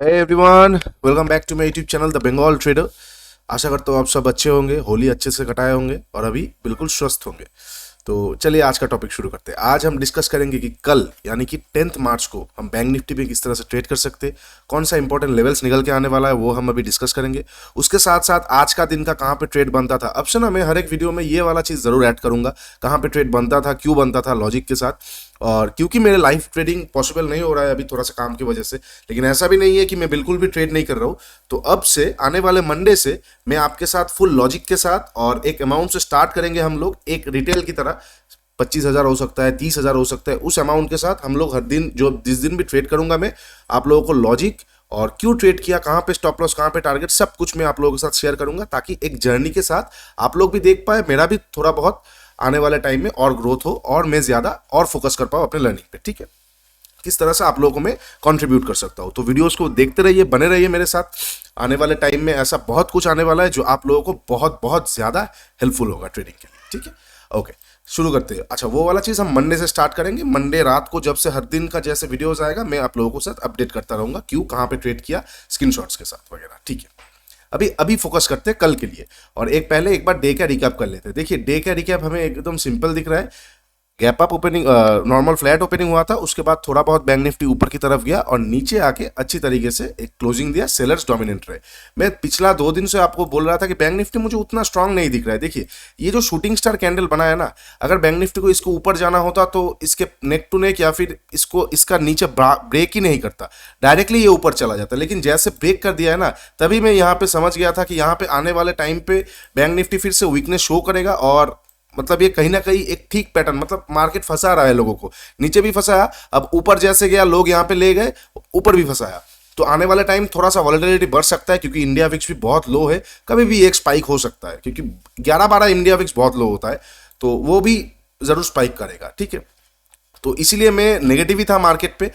Hey everyone, welcome back to my YouTube channel the Bengal trader. आशा करता हूँ आप सब अच्छे होंगे, होली अच्छे से कटाए होंगे और अभी बिल्कुल स्वस्थ होंगे। तो चलिए आज का टॉपिक शुरू करते हैं। आज हम डिस्कस करेंगे कि कल यानी कि 10th मार्च को हम बैंक निफ्टी में किस तरह से ट्रेड कर सकते हैं, कौन सा इंपॉर्टेंट लेवल्स निकल के आने वाला है वो हम अभी डिस्कस करेंगे। उसके साथ साथ आज का दिन का कहाँ पे ट्रेड बनता था, अब से ना मैं हर एक वीडियो में ये वाला चीज़ ज़रूर ऐड करूंगा, कहाँ पे ट्रेड बनता था, क्यों बनता था, लॉजिक के साथ। और क्योंकि मेरे लाइव ट्रेडिंग पॉसिबल नहीं हो रहा है अभी थोड़ा सा काम की वजह से, लेकिन ऐसा भी नहीं है कि मैं बिल्कुल भी ट्रेड नहीं कर रहा हूँ। तो अब से आने वाले मंडे से मैं आपके साथ फुल लॉजिक के साथ और एक अमाउंट से स्टार्ट करेंगे हम लोग, एक रिटेल की तरह। 25,000 हो सकता है, 30,000 हो सकता है, उस अमाउंट के साथ हम लोग हर दिन, जो जिस दिन भी ट्रेड करूंगा मैं, आप लोगों को लॉजिक और क्यों ट्रेड किया, कहाँ पे स्टॉप लॉस, कहाँ पे टारगेट, सब कुछ मैं आप लोगों के साथ शेयर करूंगा, ताकि एक जर्नी के साथ आप लोग भी देख पाए, मेरा भी थोड़ा बहुत आने वाले टाइम में और ग्रोथ हो और मैं ज्यादा और फोकस कर पाऊँ अपने लर्निंग पे। ठीक है, किस तरह से आप लोगों को मैं कंट्रीब्यूट कर सकता हूँ। तो वीडियोस को देखते रहिए, बने रहिए मेरे साथ। आने वाले टाइम में ऐसा बहुत कुछ आने वाला है जो आप लोगों को बहुत बहुत ज्यादा हेल्पफुल होगा ट्रेडिंग के लिए। ठीक है, ओके, शुरू करते हैं। अच्छा, वो वाला चीज़ हम मंडे से स्टार्ट करेंगे। मंडे रात को जब से हर दिन का जैसे वीडियोस आएगा, मैं आप लोगों को साथ अपडेट करता रहूंगा, क्यों, कहाँ पे ट्रेड किया, स्क्रीनशॉट्स के साथ वगैरह। ठीक है, अभी अभी फोकस करते हैं कल के लिए। और एक बार डे का रिकैप कर लेते हैं। देखिए, डे का रिकैप हमें एकदम सिंपल दिख रहा है। Gap up opening, normal flat opening हुआ था, उसके बाद थोड़ा बहुत बैंक निफ्टी ऊपर की तरफ गया और नीचे आके अच्छी तरीके से एक क्लोजिंग दिया, सेलर्स डोमिनेंट रहे। मैं पिछला 2 दिन से आपको बोल रहा था कि बैंक निफ्टी मुझे उतना स्ट्रांग नहीं दिख रहा है। देखिए, ये जो शूटिंग स्टार कैंडल बना है ना, अगर बैंक निफ्टी को इसको ऊपर जाना होता तो इसके नेक टू नेक या फिर इसको इसका नीचे ब्रेक ही नहीं करता, डायरेक्टली ये ऊपर चला जाता। लेकिन जैसे ब्रेक कर दिया है ना, तभी मैं यहाँ पे समझ गया था कि यहाँ पे आने वाले टाइम पे बैंक निफ्टी फिर से वीकनेस शो करेगा। और मतलब ये कहीं ना कहीं एक ठीक पैटर्न, मतलब मार्केट फंसा रहा है लोगों को, नीचे भी फंसाया, अब ऊपर जैसे गया लोग यहाँ पे ले गए, ऊपर भी फंसाया। तो आने वाला टाइम थोड़ा सा वॉलेटिलिटी बढ़ सकता है, क्योंकि इंडिया विक्स भी बहुत लो है, कभी भी एक स्पाइक हो सकता है, क्योंकि 11-12 इंडिया विक्स बहुत लो होता है, तो वो भी जरूर स्पाइक करेगा। ठीक है, तो इसीलिए मैं नेगेटिव ही था मार्केट पे।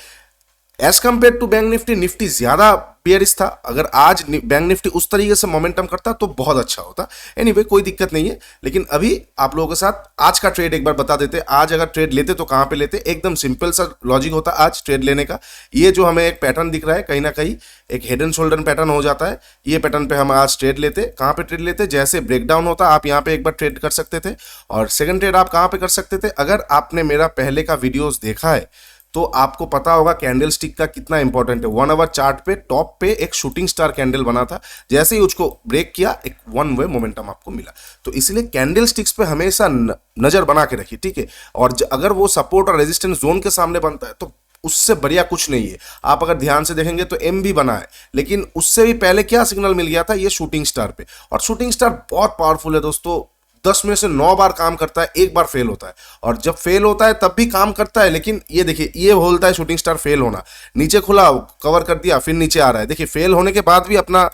As compare to bank Nifty, Nifty ज्यादा बेयरिश था। अगर आज बैंक निफ्टी उस तरीके से मोमेंटम करता तो बहुत अच्छा होता। एनीवे, कोई दिक्कत नहीं है। लेकिन अभी आप लोगों के साथ आज का ट्रेड एक बार बता देते। आज अगर ट्रेड लेते तो कहां पे लेते, एकदम सिंपल सा लॉजिक होता आज ट्रेड लेने का। ये जो हमें एक पैटर्न दिख रहा है, कहीं ना कहीं एक हेड एंड शोल्डर पैटर्न हो जाता है, ये पैटर्न पे हम आज ट्रेड लेते। कहां पे ट्रेड लेते, जैसे ब्रेकडाउन होता आप यहाँ पे एक बार ट्रेड कर सकते थे। और सेकंड ट्रेड आप कहां पे कर सकते थे, अगर आपने मेरा पहले का वीडियोस देखा है तो आपको पता होगा कैंडल स्टिक का कितना इंपॉर्टेंट है। 1 आवर चार्ट पे टॉप पे एक शूटिंग स्टार कैंडल बना था, जैसे ही उसको ब्रेक किया एक वन वे मोमेंटम आपको मिला। तो इसलिए कैंडल स्टिक्स पे हमेशा नजर बना के रखिए। ठीक है, और अगर वो सपोर्ट और रेजिस्टेंस जोन के सामने बनता है तो उससे बढ़िया कुछ नहीं है। आप अगर ध्यान से देखेंगे तो एम भी बना है, लेकिन उससे भी पहले क्या सिग्नल मिल गया था, ये शूटिंग स्टार पे। और शूटिंग स्टार बहुत पावरफुल है दोस्तों, 10 में से 9 बार काम करता है, एक बार फेल होता है। और जब फेल होता है तब भी काम करता है, लेकिन ये देखिए, ये बोलता है शूटिंग स्टार फेल होना, नीचे खुला, कवर कर दिया, फिर नीचे आ रहा है। देखिए, फेल होने के बाद भी अपना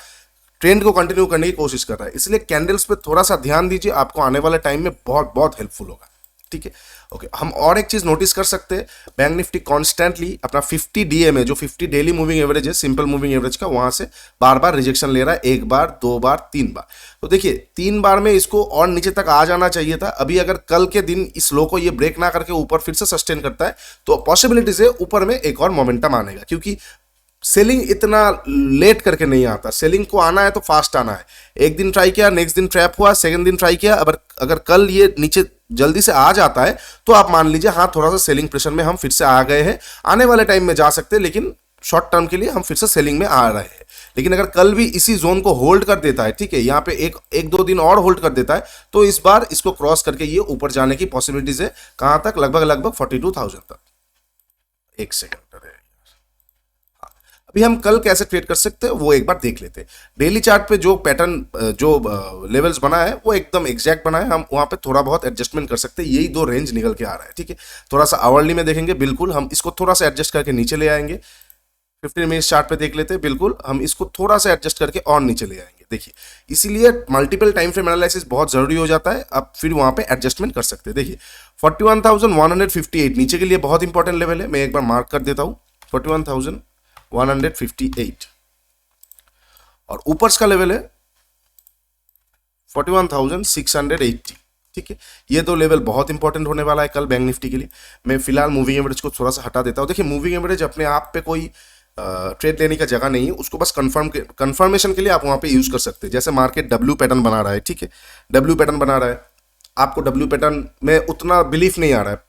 ट्रेंड को कंटिन्यू करने की कोशिश कर रहा है। इसलिए कैंडल्स पे थोड़ा सा ध्यान दीजिए, आपको आने वाले टाइम में बहुत बहुत हेल्पफुल होगा। ठीक है, ओके, हम और एक चीज नोटिस कर सकते हैं, बैंक निफ्टी कॉन्स्टेंटली अपना 50 डीएमए, जो 50 डेली मूविंग एवरेज है, सिंपल मूविंग एवरेज का, वहां से बार बार रिजेक्शन ले रहा है, एक बार, 2 बार, 3 बार। तो देखिए, 3 बार में इसको और नीचे तक आ जाना चाहिए था। अभी अगर कल के दिन इस लो को ये ब्रेक ना करके ऊपर फिर से सस्टेन करता है तो पॉसिबिलिटीज है ऊपर में एक और मोमेंटम आने का, क्योंकि सेलिंग इतना लेट करके नहीं आता। सेलिंग को आना है तो फास्ट आना है। एक दिन ट्राई किया, नेक्स्ट दिन ट्रैप हुआ, सेकंड दिन ट्राई किया, अगर कल ये नीचे जल्दी से आ जाता है तो आप मान लीजिए हाँ, थोड़ा सा सेलिंग प्रेशर में हम फिर से आ गए हैं। आने वाले टाइम में जा सकते हैं, लेकिन शॉर्ट टर्म के लिए हम फिर से सेलिंग में आ रहे हैं। लेकिन अगर कल भी इसी जोन को होल्ड कर देता है, ठीक है, यहाँ पे एक दो दिन और होल्ड कर देता है, तो इस बार इसको क्रॉस करके ये ऊपर जाने की पॉसिबिलिटीज है। कहां तक, लगभग 42,000 तक। एक सेकंड, अभी हम कल कैसे ट्रेड कर सकते हैं वो एक बार देख लेते हैं। डेली चार्ट पे जो पैटर्न, जो लेवल्स बना है वो एकदम एग्जैक्ट बना है। हम वहां पे थोड़ा बहुत एडजस्टमेंट कर सकते हैं, यही 2 रेंज निकल के आ रहा है। ठीक है, थोड़ा सा आवरली में देखेंगे, बिल्कुल हम इसको थोड़ा सा एडजस्ट करके नीचे ले आएंगे। 15 मिनट चार्ट पे देख लेते हैं, बिल्कुल हम इसको थोड़ा सा एडजस्ट करके और नीचे ले आएंगे। देखिए, इसीलिए मल्टीपल टाइम फ्रेम एनालिसिस बहुत जरूरी हो जाता है। अब फिर वहां पे एडजस्टमेंट कर सकते हैं। देखिए, 41,158 नीचे के लिए बहुत इंपॉर्टेंट लेवल है, मैं एक बार मार्क कर देता हूँ, 41,158। और ऊपर का लेवल है 41,680। ठीक है, ये 2 लेवल बहुत इंपॉर्टेंट होने वाला है कल बैंक निफ्टी के लिए। मैं फिलहाल मूविंग एवरेज को थोड़ा सा हटा देता हूं। देखिए, मूविंग एवरेज अपने आप पे कोई ट्रेड लेने का जगह नहीं है, उसको बस कंफर्मेशन के लिए आप वहाँ पे यूज़ कर सकते हैं। जैसे मार्केट डब्ल्यू पैटर्न बना रहा है, ठीक है, डब्ल्यू पैटर्न बना रहा है, आपको डब्ल्यू पैटर्न में उतना बिलीफ नहीं आ रहा है,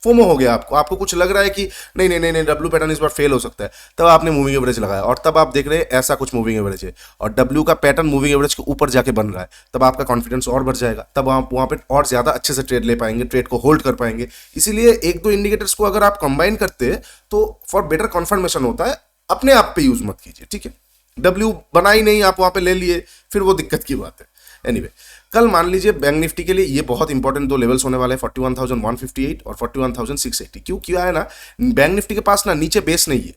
फोमो हो गया आपको, आपको कुछ लग रहा है कि नहीं नहीं नहीं नहीं डब्ल्यू पैटर्न इस बार फेल हो सकता है, तब आपने मूविंग एवरेज लगाया और तब आप देख रहे हैं ऐसा कुछ मूविंग एवरेज है और डब्ल्यू का पैटर्न मूविंग एवरेज के ऊपर जाके बन रहा है, तब आपका कॉन्फिडेंस और बढ़ जाएगा, तब आप वहाँ पे और ज़्यादा अच्छे से ट्रेड ले पाएंगे, ट्रेड को होल्ड कर पाएंगे। इसीलिए एक दो इंडिकेटर्स को अगर आप कंबाइन करते हैं तो फॉर बेटर कन्फर्मेशन होता है, अपने आप पे यूज मत कीजिए, ठीक है। डब्ल्यू बना ही नहीं, आप वहाँ पे ले लिए, फिर वो दिक्कत की बात है। एनीवे कल मान लीजिए बैंक निफ्टी के लिए ये बहुत इंपॉर्टेंट दो लेवल्स होने वाले हैं, 41,158 और 41,680। क्यों किया है ना, बैंक निफ्टी के पास ना नीचे बेस नहीं है,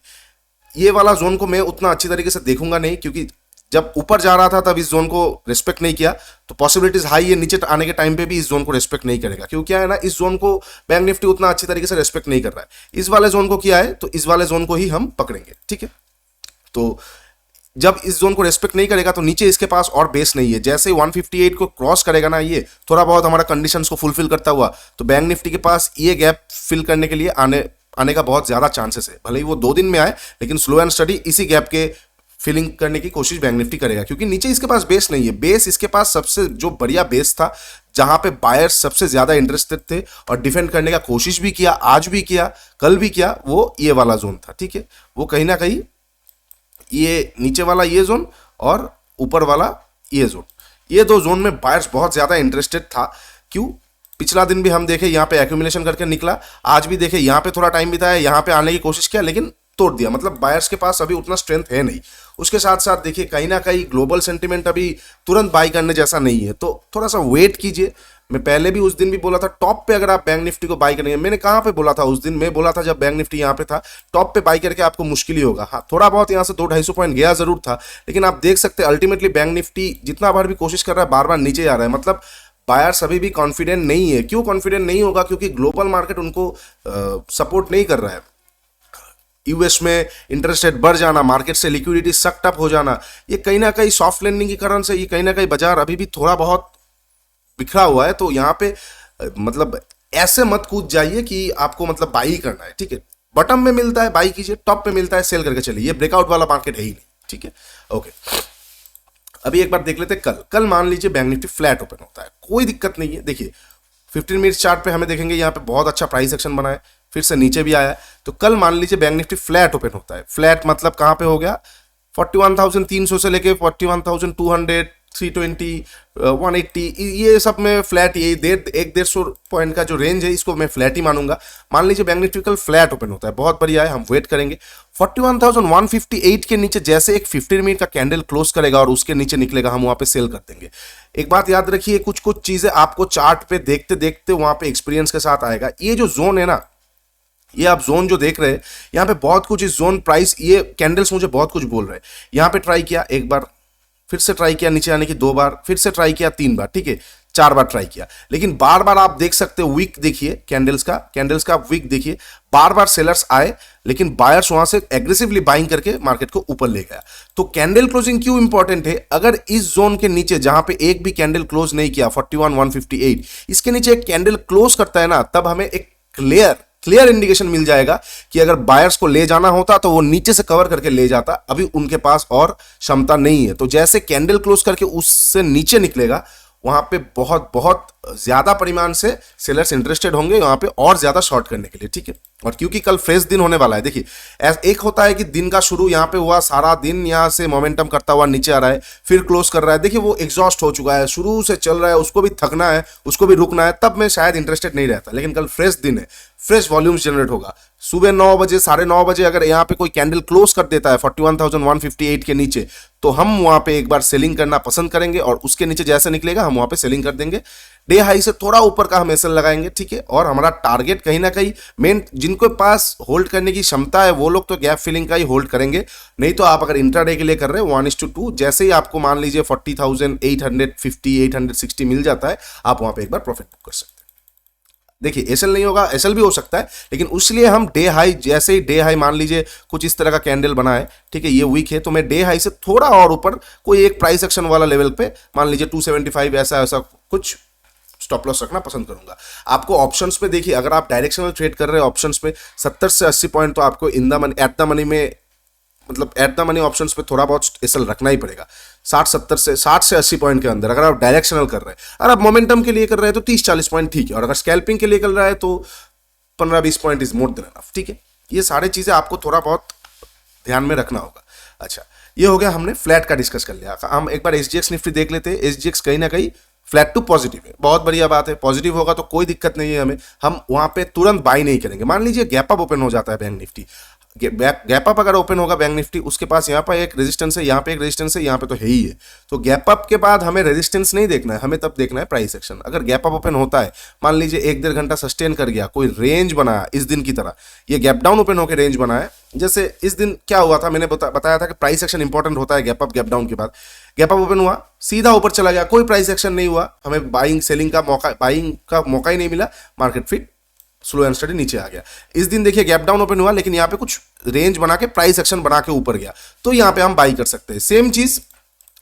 ये वाला जोन को मैं उतना अच्छी तरीके से देखूंगा नहीं, क्योंकि जब ऊपर जा रहा था तब इस जोन को रिस्पेक्ट नहीं किया, तो पॉसिबिलिटीज हाई है नीचे आने के टाइम पे भी इस जोन को रिस्पेक्ट नहीं करेगा। क्यों क्या है ना, इस जोन को बैंक निफ्टी उतना अच्छी तरीके से रिस्पेक्ट नहीं कर रहा है। इस वाले जोन को किया है तो इस वाले जोन को ही हम पकड़ेंगे, ठीक है। तो जब इस जोन को रेस्पेक्ट नहीं करेगा तो नीचे इसके पास और बेस नहीं है, जैसे 158 को क्रॉस करेगा ना, ये थोड़ा बहुत हमारा कंडीशंस को फुलफिल करता हुआ, तो बैंक निफ्टी के पास ये गैप फिल करने के लिए आने का बहुत ज्यादा चांसेस है। भले ही वो 2 दिन में आए, लेकिन स्लो एंड स्टडी इसी गैप के फिलिंग करने की कोशिश बैंक निफ्टी करेगा, क्योंकि नीचे इसके पास बेस नहीं है। बेस इसके पास सबसे जो बढ़िया बेस था, जहां पे बायर्स सबसे ज्यादा इंटरेस्टेड थे और डिफेंड करने का कोशिश भी किया, आज भी किया, कल भी किया, वो ये वाला जोन था, ठीक है। वो कहीं ना कहीं ये नीचे वाला ये जोन और ऊपर वाला ये जोन, ये दो जोन में बायर्स बहुत ज्यादा इंटरेस्टेड था। क्यों, पिछला दिन भी हम देखे यहाँ पे एक्यूमुलेशन करके निकला, आज भी देखे यहाँ पे थोड़ा टाइम बिताया, यहाँ पे आने की कोशिश किया, लेकिन तोड़ दिया। मतलब बायर्स के पास अभी उतना स्ट्रेंथ है नहीं। उसके साथ साथ देखिए कहीं ना कहीं ग्लोबल सेंटिमेंट अभी तुरंत बाई करने जैसा नहीं है, तो थोड़ा सा वेट कीजिए। मैं पहले भी उस दिन भी बोला था, टॉप पे अगर आप बैंक निफ्टी को बाई करेंगे, मैंने कहाँ पे बोला था उस दिन, मैं बोला था जब बैंक निफ्टी यहाँ पे था, टॉप पे बाई करके आपको मुश्किल ही होगा। हाँ, थोड़ा बहुत यहाँ से 200-250 पॉइंट गया जरूर था, लेकिन आप देख सकते हैं अल्टीमेटली बैंक निफ्टी जितना बार भी कोशिश कर रहा है, बार बार नीचे जा रहा है। मतलब बायर्स अभी भी कॉन्फिडेंट नहीं है। क्यों कॉन्फिडेंट नहीं होगा, क्योंकि ग्लोबल मार्केट उनको सपोर्ट नहीं कर रहा है। यूएस में इंटरेस्ट रेट बढ़ जाना, मार्केट से लिक्विडिटी सक्ट अप हो जाना, ये कहीं ना कहीं सॉफ्ट लैंडिंग के कारण से ये कहीं ना कहीं बाजार अभी भी थोड़ा बहुत बिखरा हुआ है। तो यहाँ पे मतलब ऐसे मत कूद जाइए कि आपको मतलब बाई करना है, ठीक है। बॉटम में मिलता है बाई कीजिए, टॉप पे मिलता है सेल करके चलिए, ये ब्रेकआउट वाला मार्केट है ही नहीं, ठीक है। ओके, अभी एक बार देख लेते हैं कल मान लीजिए बैंक निफ्टी फ्लैट ओपन होता है, कोई दिक्कत नहीं है। देखिए 15 मिनट चार्ट पे हमें देखेंगे यहाँ पे बहुत अच्छा प्राइस एक्शन बना है, फिर से नीचे भी आया है। तो कल मान लीजिए बैंक निफ्टी फ्लैट ओपन होता है, फ्लैट मतलब कहाँ पे हो गया, 41,300 से लेके 41,200, 320, 180, ये सब में फ्लैट, ये 150 पॉइंट का जो रेंज है, इसको मैं फ्लैट ही मानूंगा। मान लीजिए बैंक निफ्टी कल फ्लैट ओपन होता है, बहुत बढ़िया है, हम वेट करेंगे। 41,158 के नीचे जैसे एक 15 मिनट का कैंडल क्लोज करेगा और उसके नीचे निकलेगा, हम वहां पे सेल कर देंगे। एक बात याद रखिए, कुछ कुछ चीजें आपको चार्ट पे देखते देखते वहां पे एक्सपीरियंस के साथ आएगा। ये जो जोन है ना, ये आप जोन जो देख रहे हैं, यहाँ पे बहुत कुछ इस जोन प्राइस, ये कैंडल्स मुझे बहुत कुछ बोल रहे हैं। यहाँ पे ट्राई किया एक बार, फिर से ट्राई किया नीचे आने की 2 बार, फिर से ट्राई किया 3 बार, ठीक है, 4 बार ट्राई किया, लेकिन बार बार आप देख सकते हो वीक देखिए कैंडल्स का वीक देखिए, बार बार सेलर्स आए, लेकिन बायर्स वहां से एग्रेसिवली बाइंग करके मार्केट को ऊपर ले गया। तो कैंडल क्लोजिंग क्यों इंपॉर्टेंट है, अगर इस जोन के नीचे जहां पे एक भी कैंडल क्लोज नहीं किया, 41,158, इसके नीचे एक कैंडल क्लोज करता है ना, तब हमें एक क्लियर इंडिकेशन मिल जाएगा कि अगर बायर्स को ले जाना होता तो वो नीचे से कवर करके ले जाता, अभी उनके पास और क्षमता नहीं है। तो जैसे कैंडल क्लोज करके उससे नीचे निकलेगा, वहां पे बहुत बहुत ज्यादा परिमाण से सेलर्स इंटरेस्टेड होंगे वहां पे और ज्यादा शॉर्ट करने के लिए, ठीक है। और क्योंकि कल फ्रेश दिन होने वाला है, देखिए एक होता है कि दिन का शुरू यहाँ पे हुआ, सारा दिन यहाँ से मोमेंटम करता हुआ नीचे आ रहा है, फिर क्लोज कर रहा है, देखिए वो एग्जॉस्ट हो चुका है, शुरू से चल रहा है, उसको भी थकना है, उसको भी रुकना है, तब मैं शायद इंटरेस्टेड नहीं रहता। लेकिन कल फ्रेश दिन है, फ्रेश वॉल्यूम्स जनरेट होगा। सुबह 9 बजे 9:30 बजे अगर यहाँ पे कोई कैंडल क्लोज कर देता है 41,158 के नीचे, तो हम वहां पे एक बार सेलिंग करना पसंद करेंगे, और उसके नीचे जैसे निकलेगा हम वहां पे सेलिंग कर देंगे। डे हाई से थोड़ा ऊपर का हम एसएल लगाएंगे, ठीक है। और हमारा टारगेट कहीं ना कहीं मेन, जिनको पास होल्ड करने की क्षमता है वो लोग तो गैप फिलिंग का ही होल्ड करेंगे, नहीं तो आप अगर इंट्राडे के लिए कर रहे हैं 1:2, जैसे ही आपको मान लीजिए 40,850 860 मिल जाता है, आप वहां पे एक बार प्रॉफिट बुक कर सकते हैं। देखिए एसएल नहीं होगा, एसएल भी हो सकता है, लेकिन उसलिए हम डे हाई, जैसे ही डे हाई मान लीजिए कुछ इस तरह का कैंडल बना है, ठीक है, ये वीक है, तो मैं डे हाई से थोड़ा और ऊपर कोई एक प्राइस एक्शन वाला लेवल पे मान लीजिए 275 ऐसा कुछ स्टॉप लॉस रखना पसंद करूंगा। आपको ऑप्शंस पे देखिए, अगर आप डायरेक्शनल ट्रेड कर रहे हैं ऑप्शंस पे 70 से 80 पॉइंट तो आपको in the money, at the money में मतलब एट द मनी ऑप्शंस पे थोड़ा बहुत एसएल रखना ही पड़ेगा। 60 से 80 पॉइंट के अंदर अगर आप डायरेक्शनल कर रहे हैं, अगर आप मोमेंटम के लिए कर रहे हैं तो 30-40 पॉइंट ठीक है, और अगर स्कैल्पिंग के लिए कर रहा है तो 15-20 point is more than enough. ठीक है, ये सारी चीजें आपको थोड़ा बहुत ध्यान में रखना होगा। अच्छा, ये हो गया, हमने फ्लैट का डिस्कस कर लिया। हम एक बार एसजीएक्स निफ्टी देख लेते हैं। एसजीएक्स कहीं ना कहीं फ्लैट टू पॉजिटिव है, बहुत बढ़िया बात है। पॉजिटिव होगा तो कोई दिक्कत नहीं है हमें, हम वहां पे तुरंत बाई नहीं करेंगे। मान लीजिए गैप अप ओपन हो जाता है बैंक निफ्टी, गैप अप अगर ओपन होगा बैंक निफ्टी, उसके पास यहाँ पर एक रेजिस्टेंस है, यहाँ पे एक रेजिस्टेंस है, यहाँ पे तो है ही है। तो गैप अप के बाद हमें रेजिस्टेंस नहीं देखना है, हमें तब देखना है प्राइस एक्शन। अगर गैप अप ओपन होता है, मान लीजिए 1-1.5 घंटा सस्टेन कर गया, कोई रेंज बनाया इस दिन की तरह, ये गैप डाउन ओपन होकर रेंज बनाया। जैसे इस दिन क्या हुआ था, मैंने बताया था कि प्राइस एक्शन इंपॉर्टेंट होता है गैप अप गैप डाउन के बाद। गैप अप ओपन हुआ, सीधा ऊपर चला गया, कोई प्राइस एक्शन नहीं हुआ, हमें बाइंग सेलिंग का मौका ही नहीं मिला, मार्केट फिर स्लो एंड स्टडी नीचे आ गया। इस दिन देखिए गैप डाउन ओपन हुआ, लेकिन यहाँ पे कुछ रेंज बना के प्राइस एक्शन बना के ऊपर गया, तो यहाँ पे हम बाई कर सकते हैं। सेम चीज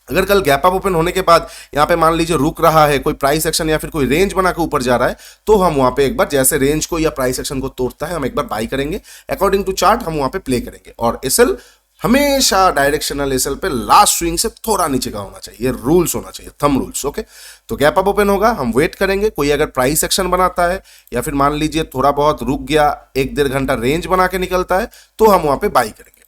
अगर कल गैप अप ओपन होने के बाद यहाँ पे मान लीजिए रुक रहा है, कोई प्राइस एक्शन या फिर कोई रेंज बना के ऊपर जा रहा है, तो हम वहां पे एक बार जैसे रेंज को या प्राइस एक्शन को तोड़ता है, हम एक बार बाई करेंगे। अकॉर्डिंग टू चार्ट हम वहां पे प्ले करेंगे। और एसएल हमेशा डायरेक्शनल एसएल पे लास्ट स्विंग से थोड़ा नीचे का होना चाहिए, रूल्स होना चाहिए, थंब रूल्स। ओके, तो गैप अप ओपन होगा, हम वेट करेंगे। कोई अगर प्राइस एक्शन बनाता है या फिर मान लीजिए थोड़ा बहुत रुक गया, 1-1.5 घंटा रेंज बना के निकलता है, तो हम वहां पे बाई करेंगे।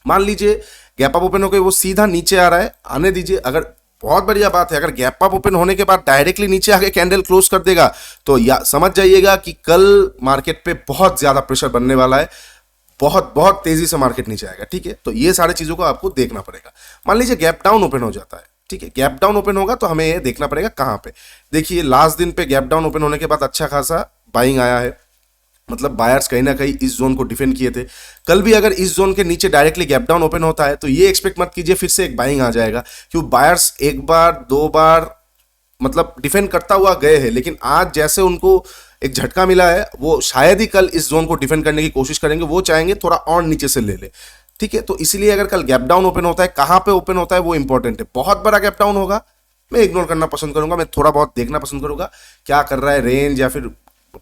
मान लीजिए गैप अप ओपन हो गई, वो सीधा नीचे आ रहा है, आने दीजिए। अगर बहुत बढ़िया बात है, अगर गैप अप ओपन होने के बाद डायरेक्टली नीचे आके कैंडल क्लोज कर देगा, तो या समझ जाइएगा कि कल मार्केट पे बहुत ज्यादा प्रेशर बनने वाला है, बहुत बहुत तेजी से मार्केट नीचे आएगा। ठीक है, तो ये सारी चीजों को आपको देखना पड़ेगा। मान लीजिए गैप डाउन ओपन हो जाता है, ठीक है, गैप डाउन ओपन होगा तो हमें ये देखना पड़ेगा कहां पे। देखिए लास्ट दिन पे गैप डाउन ओपन होने के बाद अच्छा खासा बाइंग आया है, मतलब बायर्स कहीं ना कहीं इस जोन को डिफेंड किए थे। कल भी अगर इस जोन के नीचे डायरेक्टली गैप डाउन ओपन होता है, तो ये एक्सपेक्ट मत कीजिए फिर से एक बाइंग आ जाएगा, क्योंकि बायर्स एक बार दो बार मतलब डिफेंड करता हुआ गए हैं, लेकिन आज जैसे उनको एक झटका मिला है, वो शायद ही कल इस जोन को डिफेंड करने की कोशिश करेंगे, वो चाहेंगे थोड़ा और नीचे से ले ले। ठीक है, तो इसीलिए अगर कल गैप डाउन ओपन होता है, कहां पे ओपन होता है वो इंपॉर्टेंट है। बहुत बड़ा गैप डाउन होगा, मैं इग्नोर करना पसंद करूंगा, मैं थोड़ा बहुत देखना पसंद करूंगा क्या कर रहा है, रेंज या फिर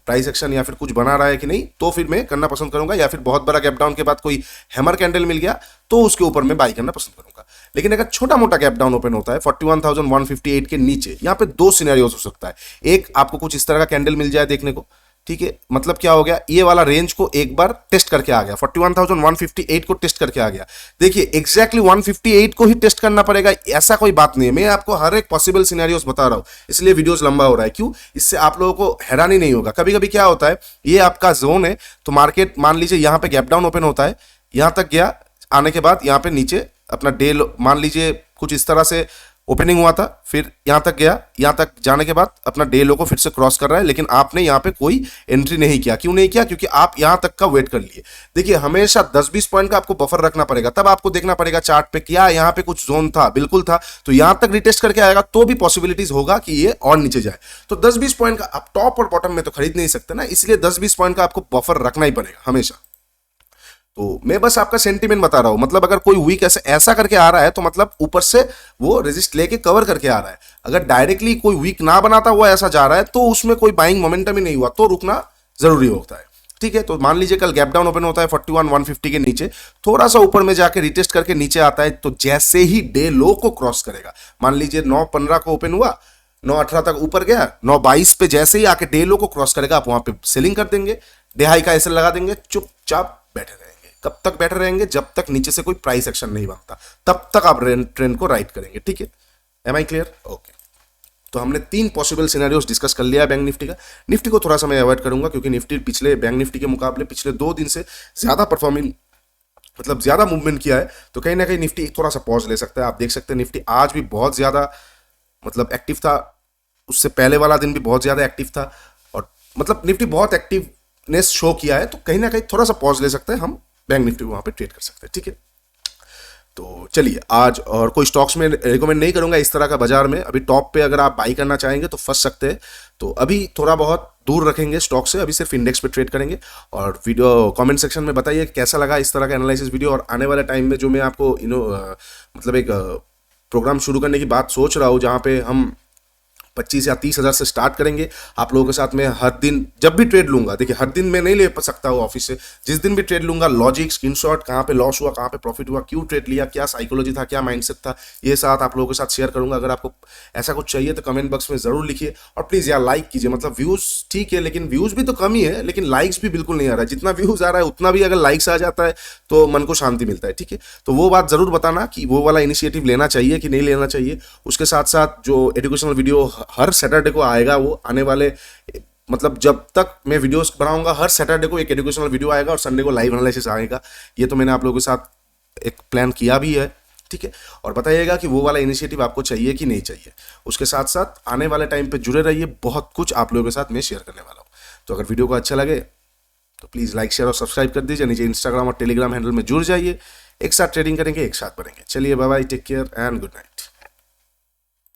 प्राइस एक्शन या फिर कुछ बना रहा है कि नहीं, तो फिर मैं करना पसंद करूंगा। या फिर बहुत बड़ा गैप डाउन के बाद कोई हैमर कैंडल मिल गया, तो उसके ऊपर मैं बाई करना पसंद करूंगा। लेकिन अगर छोटा मोटा गैप डाउन ओपन होता है 41,158 के नीचे, यहाँ पे दो सिनेरियोस हो सकता है। एक, आपको कुछ इस तरह का कैंडल मिल जाए देखने को, ठीक है, मतलब क्या हो गया, ये वाला रेंज को एक बार टेस्ट करके आ गया, 41,158 को टेस्ट करके आ गया। देखिए एग्जैक्टली 158 को ही टेस्ट करना पड़ेगा ऐसा कोई बात नहीं है, मैं आपको हर एक पॉसिबल सिनेरियोस बता रहा हूं, इसलिए वीडियोस लंबा हो रहा है। क्यों? इससे आप लोगों को हैरानी नहीं होगा। कभी कभी क्या होता है, ये आपका जोन है, तो मार्केट मान लीजिए यहां पे गैप डाउन ओपन होता है, यहां तक गया, आने के बाद यहां पे नीचे अपना डे मान लीजिए कुछ इस तरह से ओपनिंग हुआ था, फिर यहां तक गया, यहां तक जाने के बाद अपना डे लो को फिर से क्रॉस कर रहा है, लेकिन आपने यहां पे कोई एंट्री नहीं किया। क्यों नहीं किया? क्योंकि आप यहां तक का वेट कर लिए। देखिए हमेशा 10-20 पॉइंट का आपको बफर रखना पड़ेगा, तब आपको देखना पड़ेगा चार्ट पे क्या यहां पे कुछ जोन था, बिल्कुल था, तो यहां तक रिटेस्ट करके आएगा तो भी पॉसिबिलिटीज होगा कि ये और नीचे जाए। तो 10-20 पॉइंट का आप टॉप और बॉटम में तो खरीद नहीं सकते ना, इसलिए 10-20 पॉइंट का आपको बफर रखना ही पड़ेगा हमेशा। तो मैं बस आपका सेंटीमेंट बता रहा हूं, मतलब अगर कोई वीक ऐसा करके आ रहा है तो मतलब ऊपर से वो रेजिस्ट लेके कवर करके आ रहा है। अगर डायरेक्टली कोई वीक ना बनाता हुआ ऐसा जा रहा है तो उसमें कोई बाइंग मोमेंटम ही नहीं हुआ, तो रुकना जरूरी होता है। ठीक है, तो मान लीजिए कल गैप डाउन ओपन होता है 41,150 के नीचे, थोड़ा सा ऊपर में जाके रिटेस्ट करके नीचे आता है, तो जैसे ही डे लो को क्रॉस करेगा, मान लीजिए 9:15 को ओपन हुआ, 9:18 तक ऊपर गया, 9:22 पे जैसे ही आके डे लो को क्रॉस करेगा, आप वहां पे सेलिंग कर देंगे, डे हाई का ऐसे लगा देंगे, चुपचाप बैठे रहेंगे। कब तक बैठे रहेंगे? जब तक नीचे से कोई प्राइस एक्शन नहीं बनता, तब तक आप ट्रेंड को राइट करेंगे। ठीक है, एम आई क्लियर? ओके, तो हमने 3 पॉसिबल सिनेरियोस डिस्कस कर लिया बैंक निफ्टी का। निफ्टी को थोड़ा सा मैं अवॉइड करूंगा, क्योंकि निफ्टी पिछले बैंक निफ्टी के मुकाबले पिछले 2 दिन से ज्यादा परफॉर्मिंग, मतलब ज्यादा मूवमेंट किया है, तो कहीं ना कहीं निफ्टी थोड़ा सा पॉज ले सकता है। आप देख सकते हैं निफ्टी आज भी बहुत ज्यादा मतलब एक्टिव था, उससे पहले वाला दिन भी बहुत ज्यादा एक्टिव था, और मतलब निफ्टी बहुत एक्टिवनेस शो किया है, तो कहीं ना कहीं थोड़ा सा पॉज ले सकते हैं, हम बैंक निफ्टी वहां पे ट्रेड कर सकते हैं। ठीक है, तो चलिए आज और कोई स्टॉक्स में रिकमेंड नहीं करूंगा इस तरह का बाजार में। अभी टॉप पे अगर आप बाई करना चाहेंगे तो फंस सकते हैं, तो अभी थोड़ा बहुत दूर रखेंगे स्टॉक से, अभी सिर्फ इंडेक्स पे ट्रेड करेंगे। और वीडियो कमेंट सेक्शन में बताइए कैसा लगा इस तरह का एनालिसिस वीडियो, और आने वाले टाइम में जो मैं आपको मतलब एक प्रोग्राम शुरू करने की बात सोच रहा हूँ, जहाँ पे हम 25 या 30 हज़ार से स्टार्ट करेंगे। आप लोगों के साथ में हर दिन जब भी ट्रेड लूंगा, देखिए हर दिन मैं नहीं ले सकता हूँ ऑफिस से, जिस दिन भी ट्रेड लूंगा लॉजिक, स्क्रीनशॉट, कहाँ पे लॉस हुआ, कहाँ पे प्रॉफिट हुआ, क्यों ट्रेड लिया, क्या साइकोलॉजी था, क्या माइंडसेट था, ये साथ आप लोगों के साथ शेयर करूंगा। अगर आपको ऐसा कुछ चाहिए तो कमेंट बॉक्स में जरूर लिखिए, और प्लीज यार लाइक कीजिए। मतलब व्यूज ठीक है, लेकिन व्यूज भी तो कम ही है, लेकिन लाइक्स भी बिल्कुल नहीं आ रहा है। जितना व्यूज आ रहा है उतना भी अगर लाइक्स आ जाता है तो मन को शांति मिलता है, ठीक है। तो वो बात जरूर बताना कि वो वाला इनिशिएटिव लेना चाहिए कि नहीं लेना चाहिए। उसके साथ साथ जो एजुकेशनल वीडियो हर सैटरडे को आएगा, वो आने वाले मतलब जब तक मैं वीडियोस बनाऊंगा हर सैटरडे को एक एजुकेशनल वीडियो आएगा और संडे को लाइव एनालिसिस आएगा। ये तो मैंने आप लोगों के साथ एक प्लान किया भी है, ठीक है। और बताइएगा कि वो वाला इनिशिएटिव आपको चाहिए कि नहीं चाहिए। उसके साथ साथ आने वाले टाइम पे जुड़े रहिए, बहुत कुछ आप लोगों के साथ मैं शेयर करने वाला हूँ। तो अगर वीडियो को अच्छा लगे तो प्लीज़ लाइक, शेयर और सब्सक्राइब कर दीजिए। नीचे इंस्टाग्राम और टेलीग्राम हैंडल में जुड़ जाइए, एक साथ ट्रेडिंग करेंगे, एक साथ बढ़ेंगे। चलिए bye bye, take care and good night.